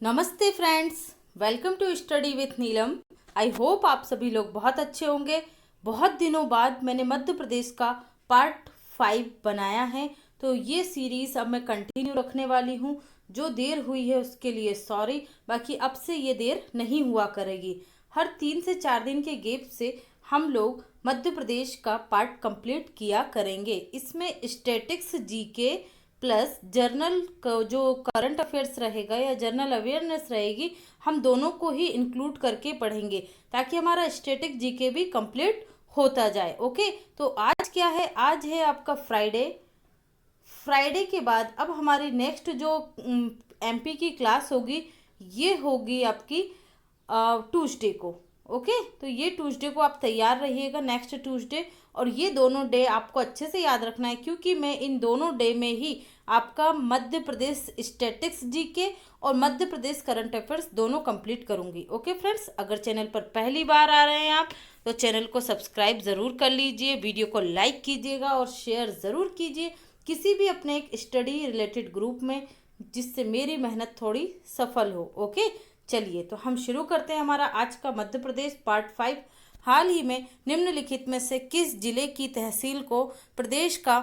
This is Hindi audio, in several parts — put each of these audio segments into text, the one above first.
नमस्ते friends, welcome to study with Neelam. I hope आप सभी लोग बहुत अच्छे होंगे। बहुत दिनों बाद मैंने मध्य प्रदेश का पार्ट 5 बनाया है, तो ये सीरीज़ अब मैं कंटिन्यू रखने वाली हूँ। जो देर हुई है उसके लिए सॉरी, बाकी अब से ये देर नहीं हुआ करेगी। हर 3 से 4 दिन के गैप से हम लोग मध्य प्रदेश का पार्ट कंप्लीट किया करेंगे। इसमें स्टैटिक्स, जीके प्लस जर्नल जो करंट अफेयर्स रहेगा या जर्नल अवेयरनेस रहेगी, हम दोनों को ही इंक्लूड करके पढ़ेंगे ताकि हमारा स्टैटिक जीके भी कंप्लीट होता जाए। ओके, तो आज क्या है? आज है आपका फ्राइडे। फ्राइडे के बाद अब हमारी नेक्स्ट जो एमपी की क्लास होगी, ये होगी आपकी ट्यूसडे को। ओके, तो ये ट्यूसडे को आप तैयार रहिएगा, नेक्स्ट ट्यूसडे। और ये दोनों डे आपको अच्छे से याद रखना है, क्योंकि मैं इन दोनों डे में ही आपका मध्य प्रदेश स्टैटिक्स जीके और मध्य प्रदेश करंट अफेयर्स दोनों कंप्लीट करूंगी। ओके फ्रेंड्स, अगर चैनल पर पहली बार आ रहे हैं आप, तो चैनल को सब्सक्राइब ज़रूर कर लीजिए, वीडियो को लाइक कीजिएगा और शेयर ज़रूर कीजिए किसी भी अपने एक स्टडी रिलेटेड ग्रुप में, जिससे मेरी मेहनत थोड़ी सफल हो। ओके, चलिए तो हम शुरू करते हैं हमारा आज का मध्य प्रदेश पार्ट 5। हाल ही में निम्नलिखित में से किस जिले की तहसील को प्रदेश का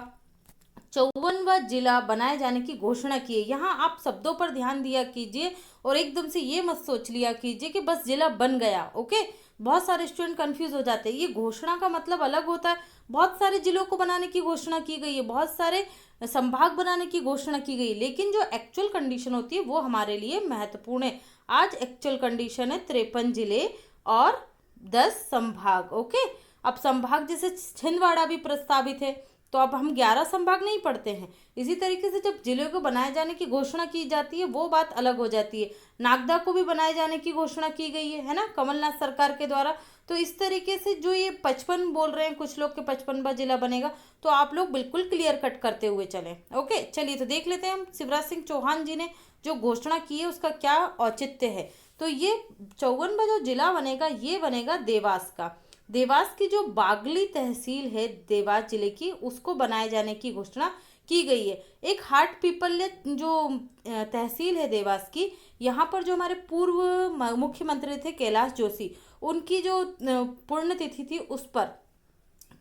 54वां जिला बनाए जाने की घोषणा की है? यहाँ आप शब्दों पर ध्यान दिया कीजिए और एकदम से ये मत सोच लिया कीजिए कि बस जिला बन गया। ओके, बहुत सारे स्टूडेंट कंफ्यूज हो जाते हैं। ये घोषणा का मतलब अलग होता है। बहुत सारे जिलों को बनाने की घोषणा की गई है, बहुत सारे संभाग बनाने की घोषणा की गई है, लेकिन जो एक्चुअल कंडीशन होती है वो हमारे लिए महत्वपूर्ण है। आज एक्चुअल कंडीशन है 53 जिले और 10 संभाग। ओके, अब संभाग जैसे छिंदवाड़ा भी प्रस्तावित है, तो अब हम 11 संभाग नहीं पढ़ते हैं। इसी तरीके से जब जिले को बनाए जाने की घोषणा की जाती है वो बात अलग हो जाती है। नागदा को भी बनाए जाने की घोषणा की गई है ना, कमलनाथ सरकार के द्वारा। तो इस तरीके से जो ये 55 बोल रहे हैं कुछ लोग के 55वां जिला बनेगा, तो आप लोग बिल्कुल क्लियर कट करते हुए चलें। ओके, चलिए तो देख लेते हैं हम शिवराज सिंह चौहान जी ने जो घोषणा की है उसका क्या औचित्य है। तो ये 54वां जो जिला बनेगा ये बनेगा देवास का। देवास की जो बागली तहसील है देवास जिले की, उसको बनाए जाने की घोषणा की गई है। एक हाट पीपल्य जो तहसील है देवास की, यहाँ पर जो हमारे पूर्व मुख्यमंत्री थे कैलाश जोशी, उनकी जो पुण्यतिथि थी उस पर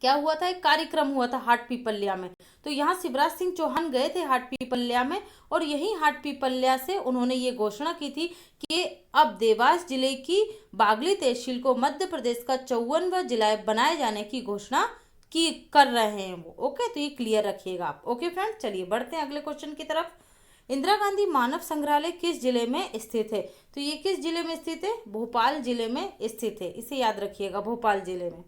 क्या हुआ था, एक कार्यक्रम हुआ था हाट पीपल्या में। तो यहाँ शिवराज सिंह चौहान गए थे हाट पीपल्या में, और यही हाट पीपल्या से उन्होंने ये घोषणा की थी कि अब देवास जिले की बागली तहसील को मध्य प्रदेश का 54वां जिला बनाए जाने की घोषणा की कर रहे हैं वो। ओके, तो ये क्लियर रखिएगा आप। ओके फ्रेंड, चलिए बढ़ते हैं अगले क्वेश्चन की तरफ। इंदिरा गांधी मानव संग्रहालय किस जिले में स्थित है? तो ये किस जिले में स्थित है? भोपाल जिले में स्थित है, इसे याद रखिएगा, भोपाल जिले में।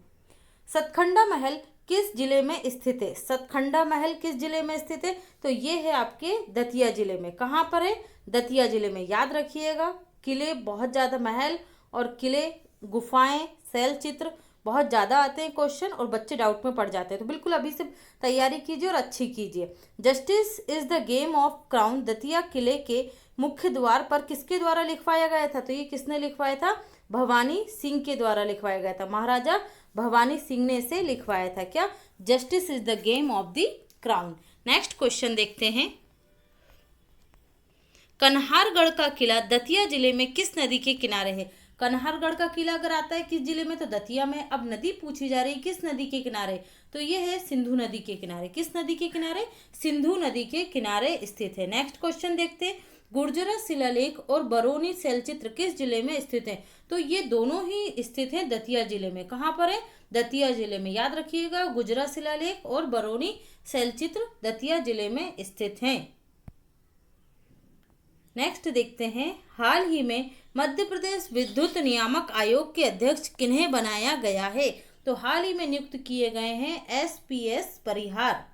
सतखंडा महल किस जिले में स्थित है? सतखंडा महल किस जिले में स्थित है? तो ये है आपके दतिया जिले में। कहाँ पर है? दतिया जिले में, याद रखिएगा। किले बहुत ज़्यादा, महल और किले, गुफाएं, शैल चित्र बहुत ज़्यादा आते हैं क्वेश्चन, और बच्चे डाउट में पड़ जाते हैं। तो बिल्कुल अभी से तैयारी कीजिए और अच्छी कीजिए। Justice is the game of crown Datia किले के मुख्य द्वार पर किसके द्वारा लिखवाया गया था? तो ये किसने लिखवाया था? भवानी सिंह के द्वारा लिखवाया गया था। महाराजा भवानी सिंह ने इसे लिखवाया था। क्या? Justice is the game of the crown. Next question देखते हैं। कन्हारगढ़ का किला दतिया जिले में किस नदी के किनारे है? कन्हारगढ़ का किला अगर आता है किस जिले में? तो दतिया में। अब नदी पूछी जा रही है किस नदी के किनारे, तो ये है सिंधु नदी के किनारे। किस नदी के किनारे? सिंधु नदी के किनारे स्थित है। नेक्स्ट क्वेश्चन देखते हैं। गुर्जरा शिलालेख और बरौनी शैलचित्र किस जिले में स्थित है? तो ये दोनों ही स्थित हैं दतिया जिले में। कहाँ पर है? दतिया जिले में, याद रखिएगा। गुर्जरा शिलालेख और बरौनी शैलचित्र दतिया जिले में स्थित हैं। नेक्स्ट देखते हैं। हाल ही में मध्य प्रदेश विद्युत नियामक आयोग के अध्यक्ष किन्हें बनाया गया है? तो हाल ही में नियुक्त किए गए हैं एसपीएस परिहार।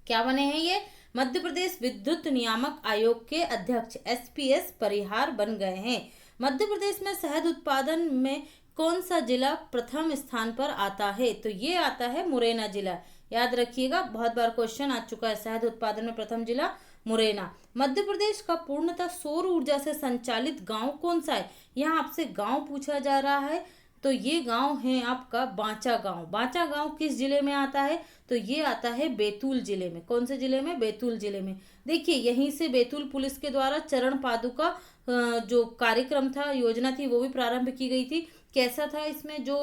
क्या बने हैं ये? मध्य प्रदेश विद्युत नियामक आयोग के अध्यक्ष एसपीएस परिहार बन गए हैं। मध्य प्रदेश में शहद उत्पादन में कौन सा जिला प्रथम स्थान पर आता है? तो ये आता है मुरैना जिला। याद रखिएगा, बहुत बार क्वेश्चन आ चुका है। शहद उत्पादन में प्रथम जिला मुरैना। मध्य प्रदेश का पूर्णतः सौर ऊर्जा से संचालित गांव कौन सा है? यहाँ आपसे गांव पूछा जा रहा है। तो ये गांव है आपका बांचा गांव। बांचा गांव किस जिले में आता है? तो ये आता है बैतूल जिले में। कौन से जिले में? बैतूल जिले में। देखिए यहीं से बैतूल पुलिस के द्वारा चरण पादुका जो कार्यक्रम था, योजना थी, वो भी प्रारंभ की गई थी। कैसा था? इसमें जो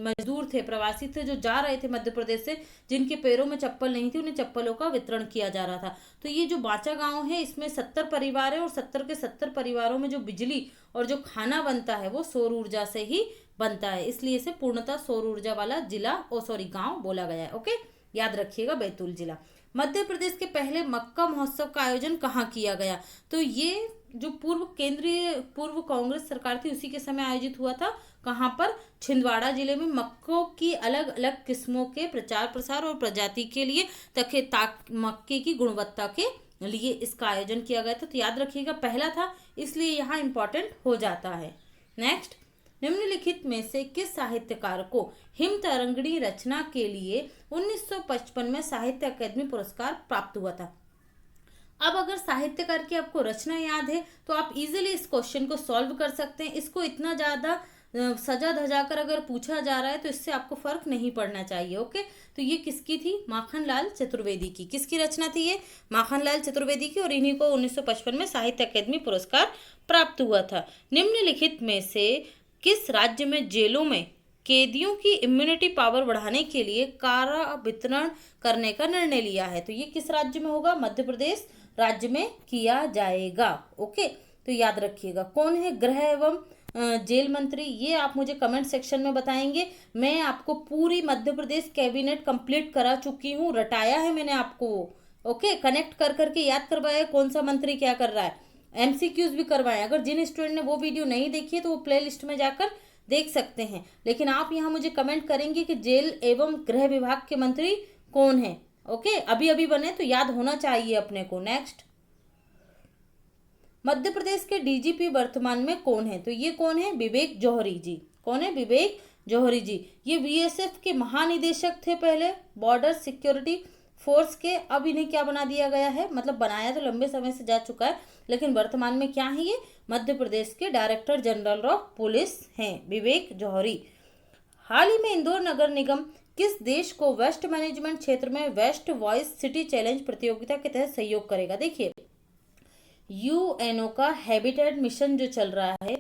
मजदूर थे, प्रवासी थे, जो जा रहे थे मध्य प्रदेश से, जिनके पैरों में चप्पल नहीं थी, उन्हें चप्पलों का वितरण किया जा रहा था। तो ये जो बांचा गांव है, इसमें 70 परिवार है और 70 के 70 परिवारों में जो बिजली और जो खाना बनता है वो सौर ऊर्जा से ही बनता है, इसलिए इसे पूर्णतः सौर ऊर्जा वाला गांव बोला गया है। ओके, याद रखिएगा बैतूल जिला। मध्य प्रदेश के पहले मक्का महोत्सव का आयोजन कहाँ किया गया? तो ये जो पूर्व कांग्रेस सरकार थी उसी के समय आयोजित हुआ था। कहाँ पर? छिंदवाड़ा जिले में। मक्कों की अलग अलग किस्मों के प्रचार प्रसार और प्रजाति के लिए मक्के की गुणवत्ता के लिए इसका आयोजन किया गया था। तो याद रखिएगा पहला था, इसलिए यहाँ इंपॉर्टेंट हो जाता है। नेक्स्ट, निम्नलिखित में से किस साहित्यकार को हिम तरंगिणी रचना के लिए 1955 में साहित्य अकादमी पुरस्कार प्राप्त हुआ था? अब अगर साहित्यकार की आपको रचना याद है तो आप इजीली इस क्वेश्चन को सॉल्व कर सकते हैं। इसको इतना ज़्यादा सजा धजा कर अगर पूछा जा रहा है तो इससे आपको फर्क नहीं पड़ना चाहिए। ओके, तो ये किसकी थी? माखनलाल चतुर्वेदी की। किसकी रचना थी ये? माखनलाल चतुर्वेदी की, और इन्हीं को 1955 में साहित्य अकादमी पुरस्कार प्राप्त हुआ था। निम्नलिखित में से किस राज्य में जेलों में कैदियों की इम्यूनिटी पावर बढ़ाने के लिए कारा वितरण करने का निर्णय लिया है? तो ये किस राज्य में होगा? मध्य प्रदेश राज्य में किया जाएगा। ओके, तो याद रखिएगा। कौन है गृह एवं जेल मंत्री? ये आप मुझे कमेंट सेक्शन में बताएंगे। मैं आपको पूरी मध्य प्रदेश कैबिनेट कंप्लीट करा चुकी हूँ, रटाया है मैंने आपको। ओके, कनेक्ट कर करके याद करवाया कौन सा मंत्री क्या कर रहा है, एमसीक्यूज भी करवाए। अगर जिन स्टूडेंट ने वो वीडियो नहीं देखी है तो वो प्ले लिस्ट में जाकर देख सकते हैं। लेकिन आप यहाँ मुझे कमेंट करेंगे कि जेल एवं गृह विभाग के मंत्री कौन है। ओके, अभी अभी बने तो याद होना चाहिए अपने को। नेक्स्ट, मध्य प्रदेश के डीजीपी वर्तमान में कौन है? तो ये कौन है? विवेक जौहरी जी। कौन है? विवेक जौहरी जी। ये बीएसएफ के महानिदेशक थे पहले, बॉर्डर सिक्योरिटी फोर्स के। अब इन्हें क्या बना दिया गया है? मतलब बनाया तो लंबे समय से जा चुका है, लेकिन वर्तमान में क्या है? ये मध्य प्रदेश के डायरेक्टर जनरल ऑफ पुलिस हैं विवेक जौहरी। हाल ही में इंदौर नगर निगम किस देश को वेस्ट मैनेजमेंट क्षेत्र में वेस्ट वॉइस सिटी चैलेंज प्रतियोगिता के तहत सहयोग करेगा? देखिए, यूएनओ का हैबिटेट मिशन जो चल रहा है,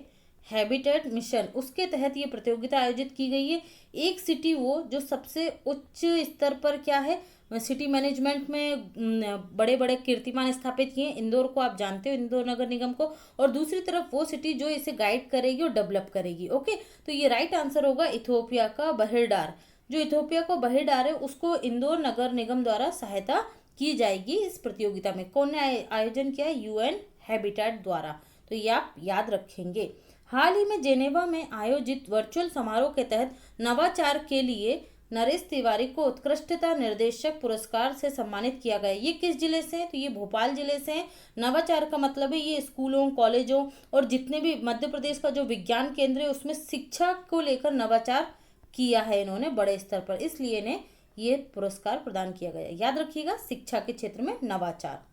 हैबिटेट मिशन, उसके तहत ये प्रतियोगिता आयोजित की गई है। एक सिटी वो जो सबसे उच्च स्तर पर क्या है, सिटी मैनेजमेंट में बड़े बड़े कीर्तिमान स्थापित किए। इंदौर को आप जानते हो, इंदौर नगर निगम को। और दूसरी तरफ वो सिटी जो इसे गाइड करेगी और डेवलप करेगी। ओके, तो ये राइट आंसर होगा इथियोपिया का बहिरडार। जो इथियोपिया को बहिरडार है उसको इंदौर नगर निगम द्वारा सहायता की जाएगी इस प्रतियोगिता में। कौन ने आयोजन किया है? यूएन हैबिटेट द्वारा। तो ये आप याद रखेंगे। हाल ही में जेनेवा में आयोजित वर्चुअल समारोह के तहत नवाचार के लिए नरेश तिवारी को उत्कृष्टता निर्देशक पुरस्कार से सम्मानित किया गया। ये किस जिले से है? तो ये भोपाल जिले से है। नवाचार का मतलब है ये स्कूलों, कॉलेजों और जितने भी मध्य प्रदेश का जो विज्ञान केंद्र है उसमें शिक्षा को लेकर नवाचार किया है इन्होंने बड़े स्तर पर, इसलिए इन्हें ये पुरस्कार प्रदान किया गया। याद रखिएगा, शिक्षा के क्षेत्र में नवाचार।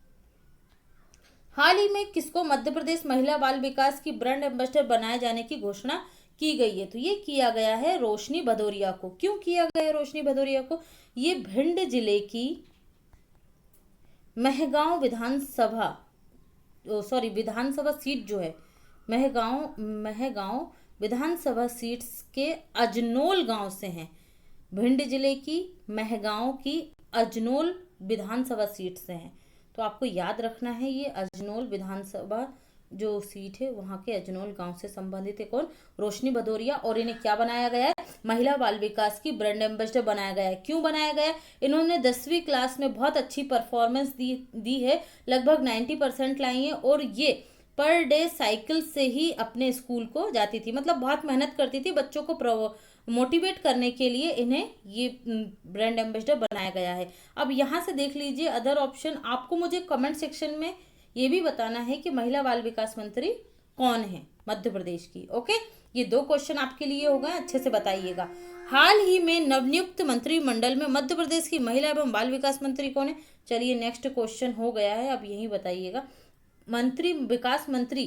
हाल ही में किसको मध्य प्रदेश महिला बाल विकास की ब्रांड एम्बेसडर बनाए जाने की घोषणा की गई है? तो ये किया गया है रोशनी भदौरिया को। क्यों किया गया है रोशनी भदौरिया को? ये भिंड जिले की महगांव विधानसभा सीट जो है, महगांव विधानसभा सीट्स के अजनोल गांव से हैं। भिंड जिले की महगांव की अजनोल विधानसभा सीट से हैं। तो आपको याद रखना है, ये अजनोल विधानसभा जो सीट है वहाँ के अजनोल गांव से संबंधित है कौन? रोशनी भदौरिया। और इन्हें क्या बनाया गया है? महिला बाल विकास की ब्रांड एम्बेसडर बनाया गया है। क्यों बनाया गया? इन्होंने 10वीं क्लास में बहुत अच्छी परफॉर्मेंस दी है, लगभग 90% लाई है। और ये पर डे साइकिल से ही अपने स्कूल को जाती थी, मतलब बहुत मेहनत करती थी। बच्चों को मोटिवेट करने के लिए इन्हें ये ब्रांड एम्बेसडर बनाया गया है। अब यहाँ से देख लीजिए अदर ऑप्शन। आपको मुझे कमेंट सेक्शन में ये भी बताना है कि महिला बाल विकास मंत्री कौन है मध्य प्रदेश की। ओके, ये 2 क्वेश्चन आपके लिए हो गए, अच्छे से बताइएगा। हाल ही में नवनियुक्त मंत्रिमंडल में मध्य प्रदेश की महिला एवं बाल विकास मंत्री कौन है? चलिए नेक्स्ट क्वेश्चन हो गया है, अब यही बताइएगा। विकास मंत्री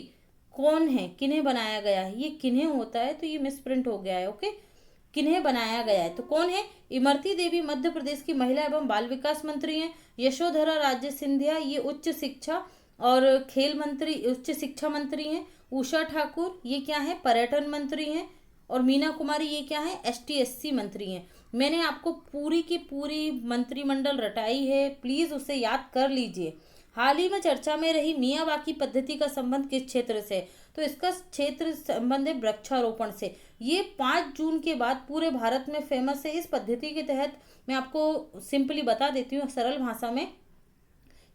कौन है, किन्हें बनाया गया है, ये किन्हें होता है तो ये मिसप्रिंट हो गया है। ओके, किन्हें बनाया गया है तो कौन है, इमरती देवी मध्य प्रदेश की महिला एवं बाल विकास मंत्री हैं। यशोधरा राजे सिंधिया ये उच्च शिक्षा और खेल मंत्री, उच्च शिक्षा मंत्री हैं। उषा ठाकुर ये क्या है, पर्यटन मंत्री हैं। और मीना कुमारी ये क्या है, ST SC मंत्री हैं। मैंने आपको पूरी की पूरी मंत्रिमंडल रटाई है, प्लीज उसे याद कर लीजिए। हाल ही में चर्चा में रही मियावाकी पद्धति का संबंध किस क्षेत्र से, तो इसका क्षेत्र संबंध है वृक्षारोपण से। ये 5 जून के बाद पूरे भारत में फेमस है। इस पद्धति के तहत मैं आपको सिंपली बता देती हूँ सरल भाषा में,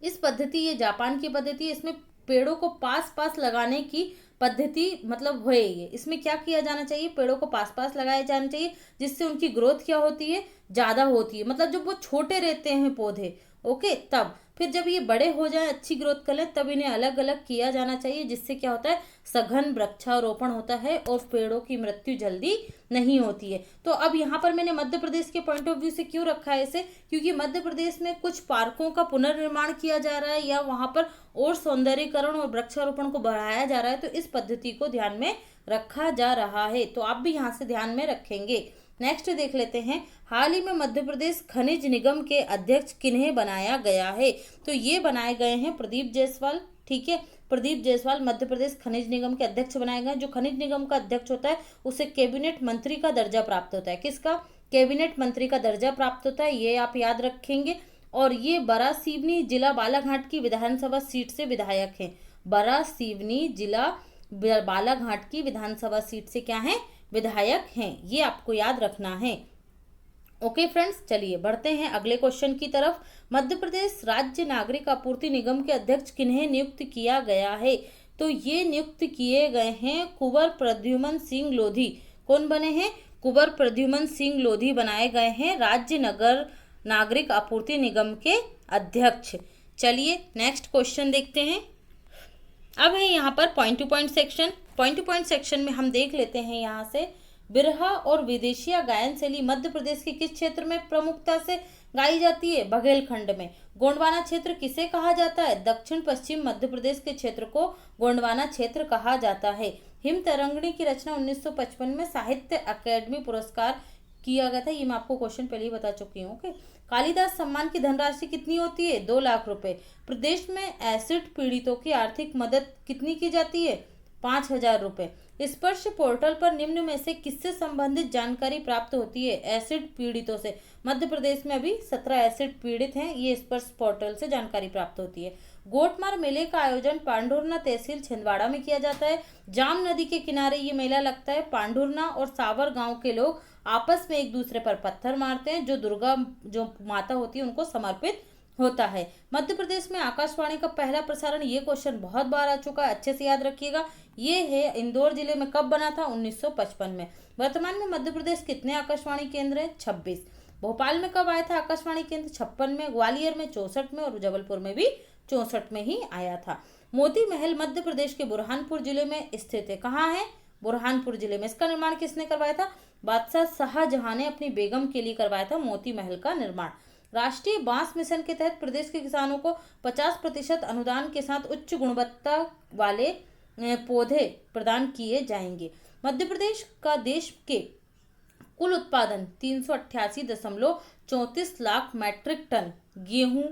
इस पद्धति, ये जापान की पद्धति है, इसमें पेड़ों को पास पास लगाने की पद्धति मतलब है ये। इसमें क्या किया जाना चाहिए, पेड़ों को पास पास लगाए जाना चाहिए, जिससे उनकी ग्रोथ क्या होती है, ज्यादा होती है। मतलब जब वो छोटे रहते हैं पौधे, ओके, तब फिर जब ये बड़े हो जाए, अच्छी ग्रोथ कर ले, तब इन्हें अलग अलग किया जाना चाहिए, जिससे क्या होता है, सघन वृक्षारोपण होता है और पेड़ों की मृत्यु जल्दी नहीं होती है। तो अब यहाँ पर मैंने मध्य प्रदेश के पॉइंट ऑफ व्यू से क्यों रखा है इसे, क्योंकि मध्य प्रदेश में कुछ पार्कों का पुनर्निर्माण किया जा रहा है या वहां पर और सौंदर्यीकरण और वृक्षारोपण को बढ़ाया जा रहा है, तो इस पद्धति को ध्यान में रखा जा रहा है। तो आप भी यहाँ से ध्यान में रखेंगे। नेक्स्ट देख लेते हैं, हाल ही में मध्य प्रदेश खनिज निगम के अध्यक्ष किन्हें बनाया गया है, तो ये बनाए गए हैं प्रदीप जायसवाल। ठीक है, प्रदीप जायसवाल मध्य प्रदेश खनिज निगम के अध्यक्ष बनाए गए। जो खनिज निगम का अध्यक्ष होता है उसे कैबिनेट मंत्री का दर्जा प्राप्त होता है। किसका, कैबिनेट मंत्री का दर्जा प्राप्त होता है, ये आप याद रखेंगे। और ये बरासिवनी जिला बालाघाट की विधानसभा सीट से विधायक हैं। बरासिवनी जिला बालाघाट की विधानसभा सीट से क्या है, विधायक हैं, ये आपको याद रखना है। ओके फ्रेंड्स, चलिए बढ़ते हैं अगले क्वेश्चन की तरफ। मध्य प्रदेश राज्य नागरिक आपूर्ति निगम के अध्यक्ष किन्हें नियुक्त किया गया है, तो ये नियुक्त किए गए हैं कुंवर प्रद्युमन सिंह लोधी। कौन बने हैं, कुंवर प्रद्युमन सिंह लोधी बनाए गए हैं राज्य नगर नागरिक आपूर्ति निगम के अध्यक्ष। चलिए नेक्स्ट क्वेश्चन देखते हैं। अब है यहाँ पर point two point section. Point two point section में हम देख लेते हैं यहाँ से, बिरहा और विदेशिया गायन शैली मध्य प्रदेश के किस क्षेत्र में प्रमुखता से गाई जाती है, बघेलखंड में। गोंडवाना क्षेत्र किसे कहा जाता है, दक्षिण पश्चिम मध्य प्रदेश के क्षेत्र को गोंडवाना क्षेत्र कहा जाता है। हिम तरंगिणी की रचना 1955 में साहित्य अकेडमी पुरस्कार किया गया था, ये मैं आपको क्वेश्चन पहले ही बता चुकी हूँ। ओके, कालिदास सम्मान की धनराशि कितनी होती है, 2 लाख रुपए। प्रदेश में एसिड पीड़ितों की आर्थिक मदद कितनी की जाती है, 5,000 रुपए। स्पर्श पोर्टल पर निम्न में से किससे संबंधित जानकारी प्राप्त होती है, एसिड पीड़ितों से। मध्य प्रदेश में अभी 17 एसिड पीड़ित हैं, ये स्पर्श पोर्टल से जानकारी प्राप्त होती है। गोटमार मेले का आयोजन पांडुरना तहसील छिंदवाड़ा में किया जाता है। जाम नदी के किनारे ये मेला लगता है। पांडुरना और सावर गांव के लोग आपस में एक दूसरे पर पत्थर मारते हैं, जो दुर्गा जो माता होती है उनको समर्पित होता है। मध्य प्रदेश में आकाशवाणी का पहला प्रसारण, ये क्वेश्चन बहुत बार आ चुका है, अच्छे से याद रखिएगा। ये है इंदौर जिले में, कब बना था, 1955 में। वर्तमान में मध्य प्रदेश कितने आकाशवाणी केंद्र हैं, 26। भोपाल में कब आया था आकाशवाणी केंद्र, 56 में। ग्वालियर में 64 में और जबलपुर में भी 64 में ही आया था। मोती महल मध्य प्रदेश के बुरहानपुर जिले में स्थित है। कहाँ है, बुरहानपुर जिले में। इसका निर्माण किसने करवाया था, बादशाह शाहजहां ने अपनी बेगम के लिए करवाया था मोती महल का निर्माण। राष्ट्रीय बांस मिशन के तहत प्रदेश के किसानों को 50% अनुदान के साथ उच्च गुणवत्ता वाले पौधे प्रदान किए जाएंगे। मध्य प्रदेश का देश के कुल उत्पादन 388.34 लाख मैट्रिक टन गेहूं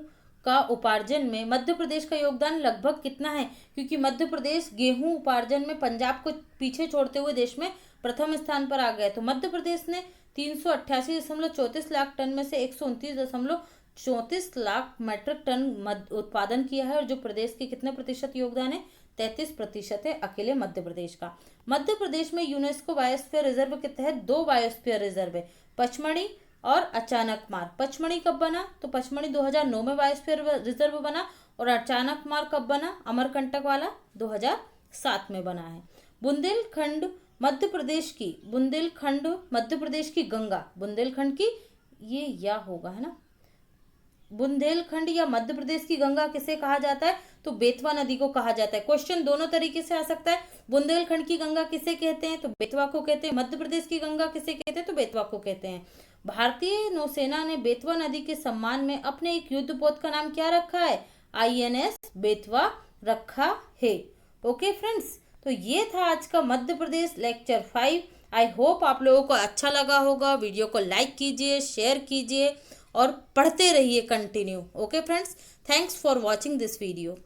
का उपार्जन में मध्य प्रदेश का योगदान लगभग कितना है, क्योंकि मध्य प्रदेश गेहूं उपार्जन में पंजाब को पीछे छोड़ते हुए देश में प्रथम स्थान पर आ गए। तो मध्य प्रदेश ने 388.34 लाख टन में से 129.34 लाख मैट्रिक टन उत्पादन किया है। और जो प्रदेश के कितने प्रतिशत योगदान है, 33% है अकेले मध्य प्रदेश का। मध्य प्रदेश में यूनेस्को बायोस्फीयर रिजर्व के तहत 2 बायोस्फीयर रिजर्व है, पचमढ़ी और अचानकमार। पचमढ़ी कब बना, तो पचमढ़ी 2009 में बायोस्फीयर रिजर्व बना, और अचानकमार कब बना, अमरकंटक वाला 2007 में बना है। बुंदेलखंड मध्य प्रदेश की गंगा, बुंदेलखंड की, ये या होगा है ना, बुंदेलखंड या मध्य प्रदेश की गंगा किसे कहा जाता है, तो बेतवा नदी को कहा जाता है। क्वेश्चन दोनों तरीके से आ सकता है। बुंदेलखंड की गंगा किसे कहते हैं, तो बेतवा को कहते हैं। मध्य प्रदेश की गंगा किसे कहते हैं, तो बेतवा को कहते हैं। भारतीय नौसेना ने बेतवा नदी के सम्मान में अपने एक युद्धपोत का नाम क्या रखा है, INS बेतवा रखा है। ओके फ्रेंड्स, तो ये था आज का मध्य प्रदेश लेक्चर 5। आई होप आप लोगों को अच्छा लगा होगा। वीडियो को लाइक कीजिए, शेयर कीजिए और पढ़ते रहिए continue. Okay friends, thanks for watching this video.